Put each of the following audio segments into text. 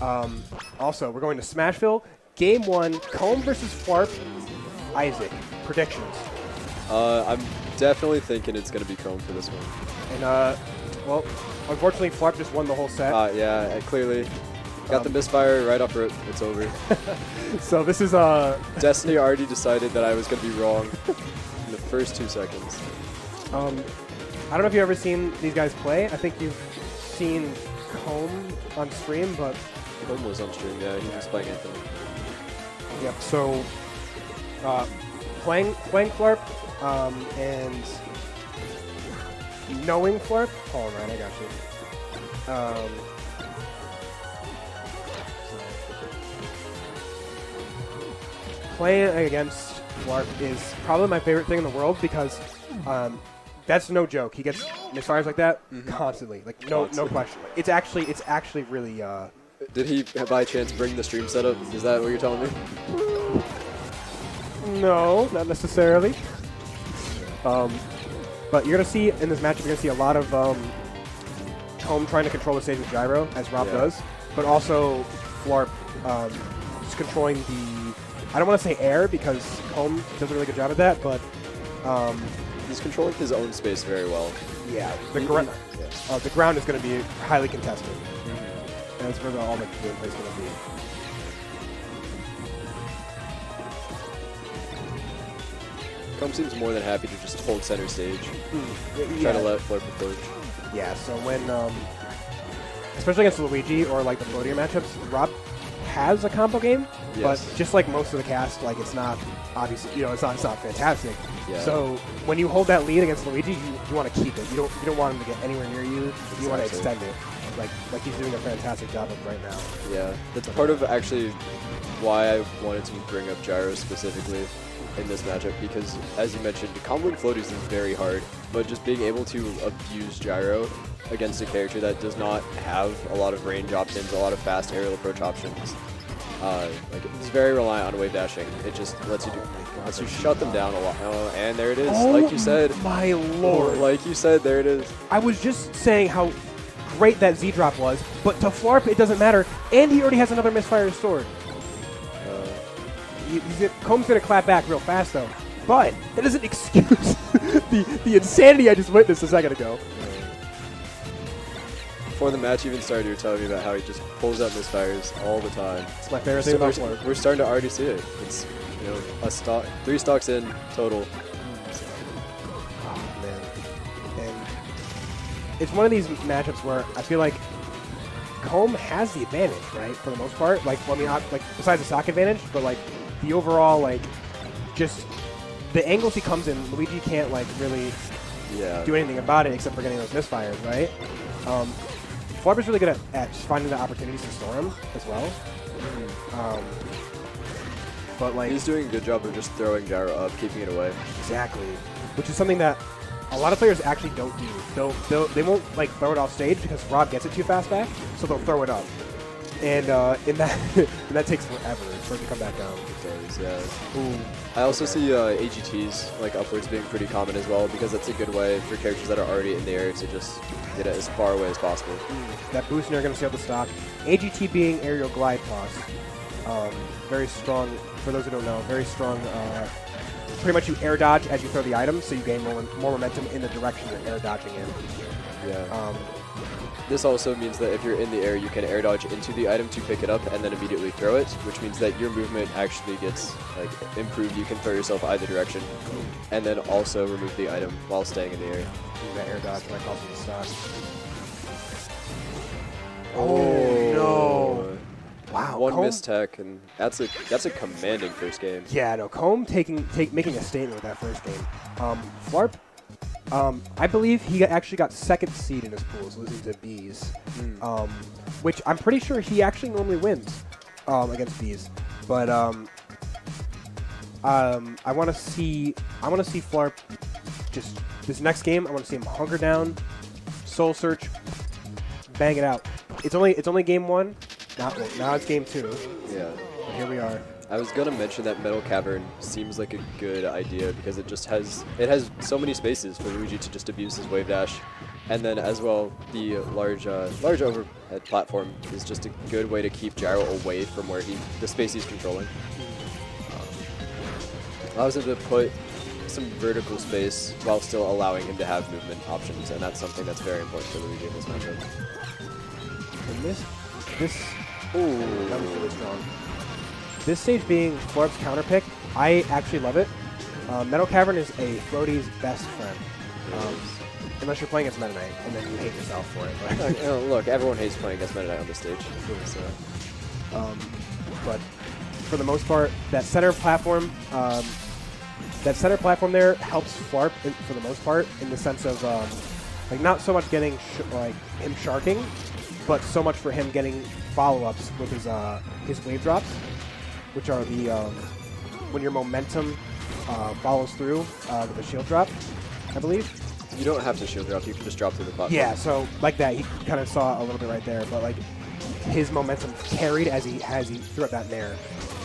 Also, we're going to Smashville. Game 1, Comb versus Flarp. Isaac, predictions. I'm definitely thinking it's going to be Chrome for this one. And, well, unfortunately, Flarp just won the whole set. Yeah, clearly. Got the misfire right off rip. It's over. So this is Destiny already decided that I was going to be wrong in the first 2 seconds. I don't know if you've ever seen these guys play. I think you've seen Comb on stream, but Chrome was on stream, yeah. He was playing Anthem. yep. So playing Flarp and knowing Flarp. Hold on, I got you. Playing against Flarp is probably my favorite thing in the world because that's no joke. He gets misfires like that constantly, like no question. It's actually really. Did he, by chance, bring the stream setup? Is that what you're telling me? No, not necessarily. But you're gonna see in this matchup, you're gonna see a lot of Comb trying to control the stage with gyro, as Rob does, but also Flarp just controlling the. I don't want to say air because Comb does a really good job at that, but he's controlling his own space very well. Yeah, the ground is going to be highly contested. That's where all the gameplay is going to be. Comb seems more than happy to just hold center stage. Try to let Flarp approach. Yeah, so when, especially against Luigi or like the floatier matchups, Rob has a combo game, but just like most of the cast, like it's not obviously, it's not fantastic. Yeah. So when you hold that lead against Luigi, you want to keep it. You don't want him to get anywhere near you. You want to extend it, like he's doing a fantastic job of right now. Yeah, that's part of actually why I wanted to bring up gyro specifically in this matchup, because as you mentioned, comboing floaties is very hard, but just being able to abuse gyro against a character that does not have a lot of range options, a lot of fast aerial approach options, like it's very reliant on wave dashing. It just lets you shut them down a lot. Oh, and there it is, like you said. My lord! Like you said, there it is. I was just saying how great that Z drop was, but to Flarp it doesn't matter, and he already has another misfire sword. Comb's going to clap back real fast, though. But that doesn't excuse the insanity I just witnessed a second ago. Before the match even started, you were telling me about how he just pulls out misfires all the time. It's my favorite thing about Flarp. We're starting to already see it. It's, a stock, 3 stocks in total. Oh, man. And it's one of these matchups where I feel like Comb has the advantage, right, for the most part. Like, well, I mean, like besides the stock advantage, but like the overall, like, just the angles he comes in, Luigi can't like really do anything about it except for getting those misfires, right? Flarp is really good at just finding the opportunities to store him as well. But like he's doing a good job of just throwing gyro up, keeping it away. Exactly, which is something that a lot of players actually don't do. They won't like throw it off stage because Rob gets it too fast back, so they'll throw it up, and that takes forever for it to come back down. It does, yeah. Ooh. I also see AGTs like upwards being pretty common as well, because that's a good way for characters that are already in the air to just get it as far away as possible. That boost, and you're going to see out the stock. AGT being aerial glide toss, very strong. For those who don't know, very strong. Pretty much you air dodge as you throw the item, so you gain more momentum in the direction you're air dodging in. Yeah. This also means that if you're in the air, you can air dodge into the item to pick it up and then immediately throw it, which means that your movement actually gets like improved. You can throw yourself either direction, and then also remove the item while staying in the air. That air dodge might cost you the stock. Oh no! Wow, one missed tech, and that's a commanding first game. Yeah, no, Comb making a statement with that first game. Flarp, I believe he actually got second seed in his pools, losing to Bees, which I'm pretty sure he actually normally wins against Bees. But I want to see Flarp just this next game. I want to see him hunker down, soul search, bang it out. It's only game 1. Now it's game 2. Yeah. But here we are. I was gonna mention that Metal Cavern seems like a good idea because it has so many spaces for Luigi to just abuse his wave dash And then as well, the large overhead platform is just a good way to keep Gyro away from where the space he's controlling. Allows him to put some vertical space while still allowing him to have movement options, and that's something that's very important for Luigi in this matchup. And this, ooh, that was really strong. This stage being Flarp's counter pick, I actually love it. Metal Cavern is a floaty's best friend. Unless you're playing against Meta Knight, and then you hate yourself for it. Look, everyone hates playing against Meta Knight on this stage. So. But for the most part, that center platform there helps Flarp for the most part, in the sense of like not so much getting like him sharking, but so much for him getting follow-ups with his wave drops, which are the when your momentum follows through with a shield drop, I believe. You don't have to shield drop, you can just drop through the platform. Yeah, so like that, he kind of saw a little bit right there, but like his momentum carried as he threw up that nair.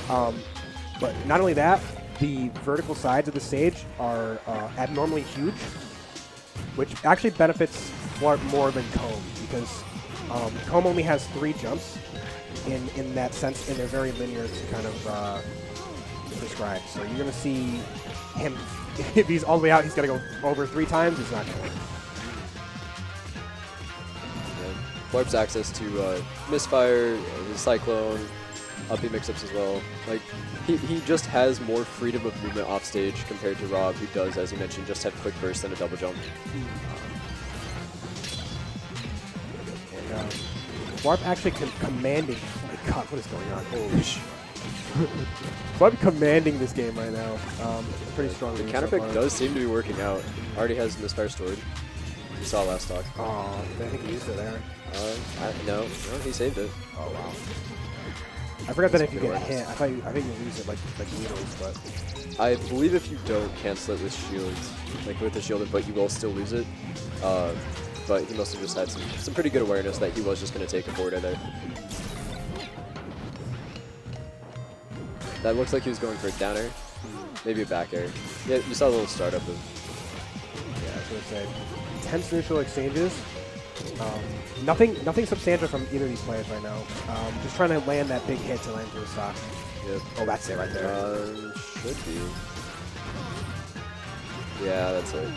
But not only that, the vertical sides of the stage are abnormally huge, which actually benefits Flarp more than Comb, because Comb only has 3 jumps in that sense, and they're very linear to kind of describe. So you're going to see him, if he's all the way out, he's got to go over 3 times. It's not going to work. Flarp's access to misfire, his cyclone, uppy mix-ups as well. Like he just has more freedom of movement off stage compared to Rob, who does, as you mentioned, just have quick burst and a double jump. And Flarp actually commanding. Oh my God, what is going on? Holy sh! Flarp commanding this game right now. Pretty strong. The counter pick does seem to be working out. Already has misfire stored. You saw last stock. Oh, I think he used it there. No, he saved it. Oh wow. I forgot that if you get hit, I think you lose it like needles, but I believe if you don't cancel it with shields, like with the shield, but you will still lose it. But he must have just had some pretty good awareness that he was just going to take a forward air there. That looks like he was going for a down air, maybe a back air. Yeah, you saw a little startup of. Yeah, I was going to say, tense neutral exchanges. Nothing substantial from either of these players right now. Just trying to land that big hit to land through the stock. Yep. Oh, that's it right there. Should be. Yeah, that's it.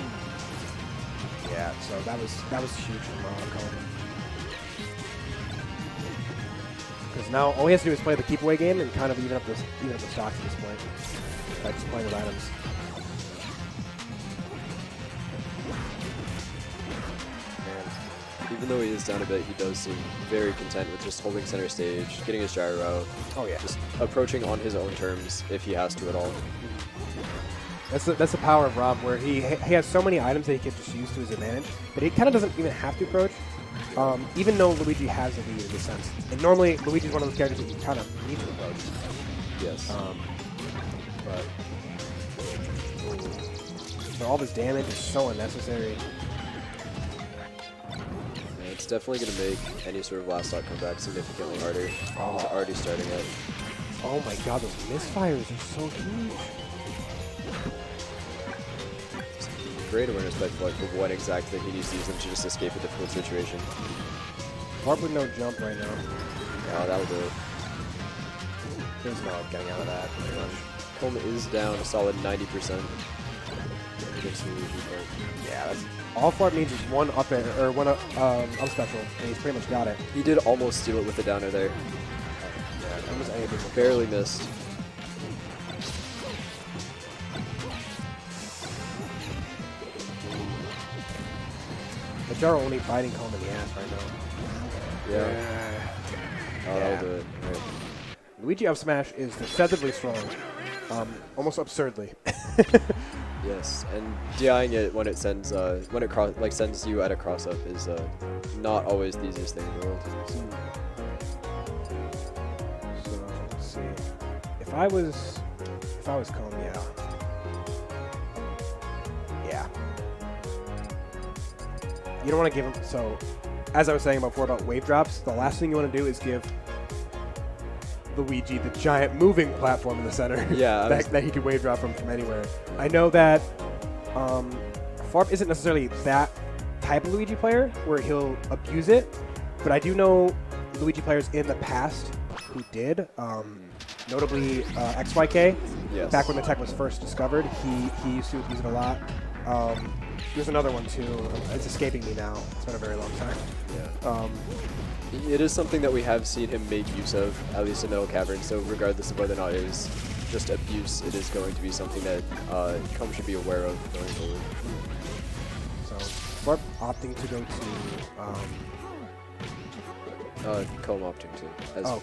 Yeah, so that was huge from Coleman. Because now all he has to do is play the keep away game and kind of even up the stocks at this point by just playing with items. Even though he is down a bit, he does seem very content with just holding center stage, getting his gyro out. Oh yeah. Just approaching on his own terms if he has to at all. That's the power of Rob, where he has so many items that he can just use to his advantage, but he kind of doesn't even have to approach, even though Luigi has a lead in this sense. And normally, Luigi's one of those characters that you kind of need to approach. Yes. But all this damage is so unnecessary. It's definitely going to make any sort of last stock comeback significantly harder. He's already starting it. Oh my God, those misfires are so huge. Great awareness by Flarp for what exactly he needs to use them to just escape a difficult situation. Flarp with no jump right now. Yeah, that'll do it. There's no getting out of that, pretty much. Coleman is down a solid 90%. Yeah, that's all Flarp needs is one up air, or one up special, and he's pretty much got it. He did almost steal it with the downer there. Yeah, almost anything. Barely missed. But Jaro only biting Comb in the ass right now. Yeah. Oh, that'll do it. Right. Luigi up smash is deceptively strong, almost absurdly. Yes, and DIing it when it sends sends you at a cross up is not always the easiest thing in the world. So let's see. If I was Comb, yeah. You don't want to give him. So, as I was saying before about wave drops, the last thing you want to do is give Luigi the giant moving platform in the center. Yeah, that he can wave drop from anywhere. I know that Flarp isn't necessarily that type of Luigi player where he'll abuse it, but I do know Luigi players in the past who did. Notably XYK, Yes. back when the tech was first discovered, he used to use it a lot. There's another one too. It's escaping me now. It's been a very long time. Yeah. It is something that we have seen him make use of, at least in Metal Cavern. So regardless of whether or not it is just abuse, it is going to be something that Com should be aware of going forward. So Flarp opting to go to Com opting to.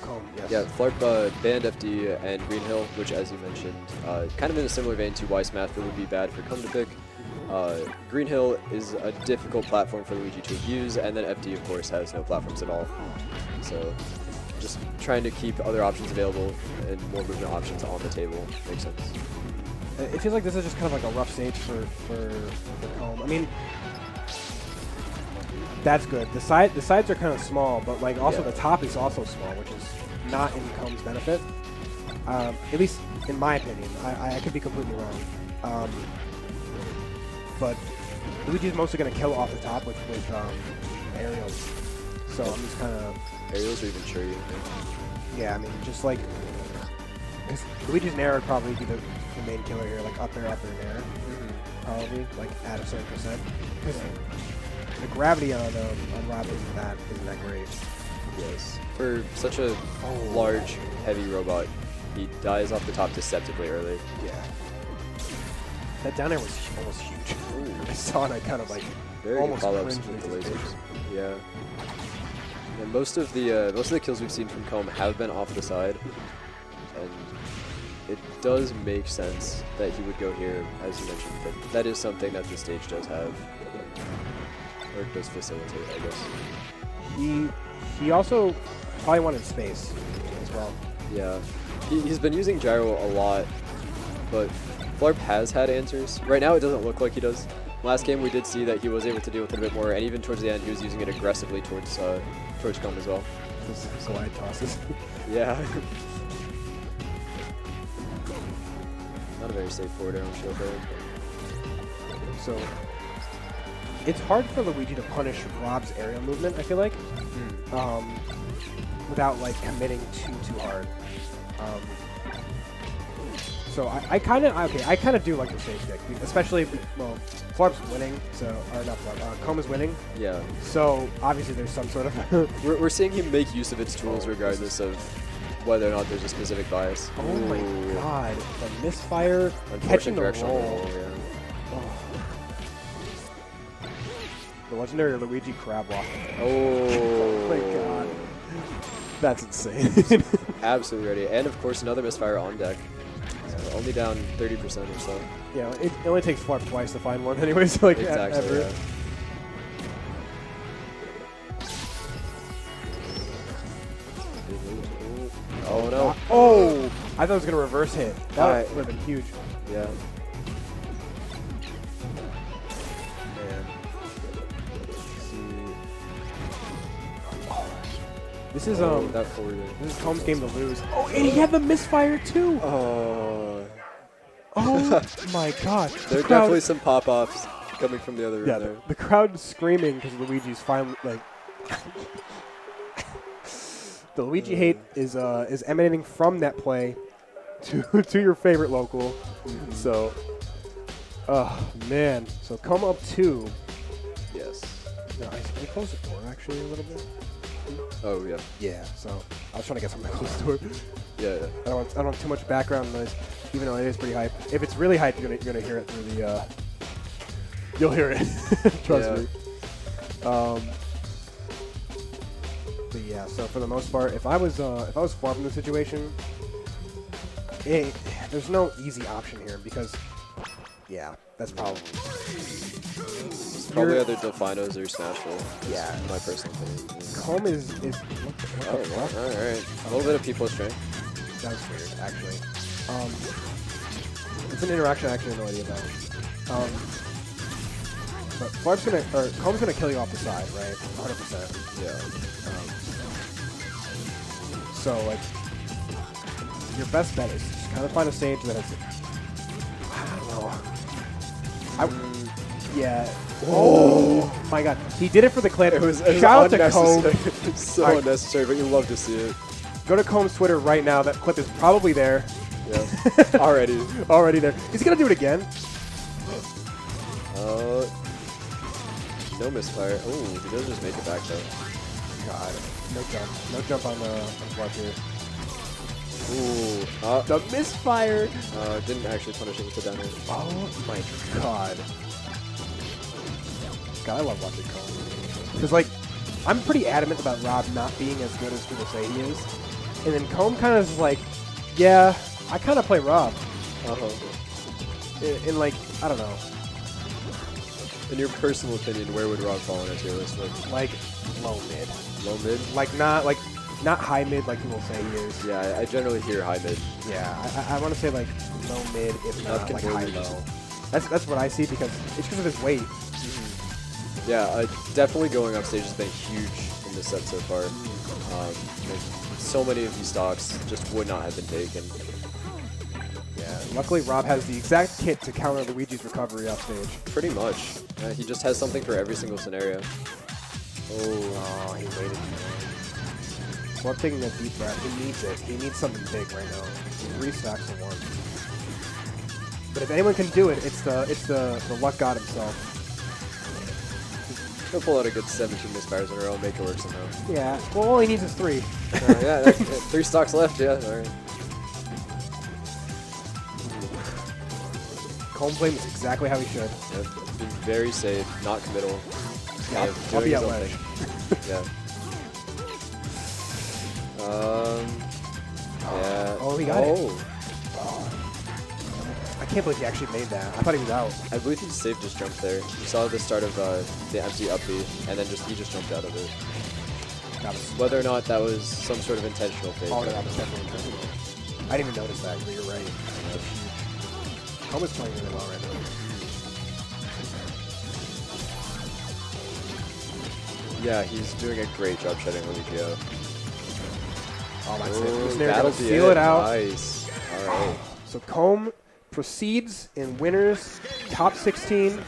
Com, yes. Yeah, Flarp banned FD and Green Hill, which, as you mentioned, kind of in a similar vein to why Smash would be bad for Com to pick. Green Hill is a difficult platform for Luigi to abuse, and then FD, of course, has no platforms at all. So just trying to keep other options available and more movement options on the table makes sense. It feels like this is just kind of like a rough stage for Com. I mean, that's good. The sides are kind of small, but like also the top is also small, which is not in Com's benefit. At least in my opinion. I could be completely wrong. But Luigi's mostly going to kill off the top with aerials. So I'm just kind of... Aerials or even Cherry? Yeah, I mean, just like... Luigi's Nair would probably be the main killer here, like up air, Nair. Probably, like at a certain percent. Because the gravity on Rob isn't that great. Yes. For such a large, heavy robot, he dies off the top deceptively early. Yeah. That down air was almost huge. Ooh. I saw it, I kind of like very almost follow-ups cringed with the into lasers. Yeah. And most of the kills we've seen from Com have been off the side, and it does make sense that he would go here, as you mentioned. But that is something that the stage does have, or it does facilitate, I guess. He also probably wanted space as well. Yeah, he's been using gyro a lot, but Flarp has had answers. Right now, it doesn't look like he does. Last game, we did see that he was able to deal with it a bit more, and even towards the end, he was using it aggressively towards Com as well. Those glide tosses. Yeah. Not a very safe forward air on shield there. So it's hard for Luigi to punish Rob's aerial movement, I feel like, without like committing too hard. So I kind of do like the safe stick, especially well, Flarp's winning, so or not Flarp, Com is winning. Yeah. So obviously there's some sort of we're seeing him make use of its tools regardless of whether or not there's a specific bias. Oh my god, the misfire, catching the roll. Yeah. Oh. The legendary Luigi crab walk. Oh my god. That's insane. Absolutely ready. And of course another misfire on deck. Only down 30% or so. Yeah, it only takes Flarp twice to find one anyway, so like exactly, ever. Yeah. Oh no. Oh! I thought it was going to reverse hit. That would have been huge. Yeah. Man. This is that forward. This is Com's game to lose. Oh, and he had the misfire too. Oh my god. There are definitely some pop-offs coming from the other room there. The crowd screaming because Luigi's finally like. The Luigi hate is emanating from that play to your favorite local. So, oh man. So come up 2. Yes. No, I closed the door actually a little bit. Oh yeah. Yeah. So I was trying to get something to close the door. Yeah. I don't want too much background noise, even though it is pretty hype. If it's really hype, you're gonna hear it through the. You'll hear it. Trust me. But yeah. So for the most part, if I was Flarp in the situation, there's no easy option here because, yeah, that's probably. Probably either Delfinos or Smashville. Yeah. My personal opinion. Com is all right. A little bit of P+ strength. That was weird, actually. It's an interaction I actually have no idea about. But Com's gonna kill you off the side, right? 100%. Yeah. So like, your best bet is just kind of find a stage that has. I don't know. Yeah. Oh my God, he did it for the clip. It was Shout out to Comb. unnecessary. It's so Alright. unnecessary, but you love to see it. Go to Comb's Twitter right now. That clip is probably there. Yeah, already. Already there. He's gonna do it again. No misfire. Oh, he does just make it back though. God, no jump on the Flarp here. Ooh, The misfire. didn't actually punish it with the down air. Oh my God. God, I love watching Comb. Because, like, I'm pretty adamant about Rob not being as good as people say he is. And then Comb kind of is like, yeah, I kind of play Rob. And, like, I don't know. In your personal opinion, where would Rob fall on a tier list? Like, low mid. Low mid? Like, not high mid like people say he is. Yeah, I generally hear high mid. Yeah, I want to say, like, low mid, if not, like, high converted. low. That's what I see because it's because of his weight. Yeah, definitely going off stage has been huge in this set so far. Like, so many of these stocks just would not have been taken. Yeah, luckily Rob has the exact kit to counter Luigi's recovery off stage. Pretty much. He just has something for every single scenario. Oh, he waited. Flarp taking a deep breath. He needs it. He needs something big right now. 3 stacks to 1. But if anyone can do it, it's the luck god himself. He'll pull out a good 17 misfires in a row and make it work somehow. Yeah. Well, all he needs is 3. Yeah, that's 3 stocks left. Yeah. All right. Comb played this exactly how he should. Yep. Been very safe, not committal. Yeah, Doing I'll be his at own ledge. thing. Yeah. Yeah. Oh, he got it. Oh. I can't believe he actually made that. I thought he was out. I believe he saved his jump there. You saw the start of the empty up B, and then he just jumped out of it. That was, Whether or not that was some sort of intentional fake. oh, that was definitely intentional. I didn't even notice that, but you're right. Comb is playing really well right now. Yeah, he's doing a great job shutting Luigi out. Oh, that's it. Ooh, This snare that'll gonna be seal it out. Nice. All right. So Comb proceeds in winners, top 16,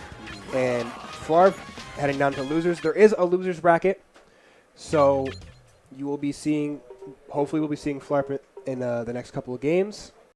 and Flarp heading down to losers. There is a losers bracket, so you will be seeing, hopefully we'll be seeing Flarp in the next couple of games.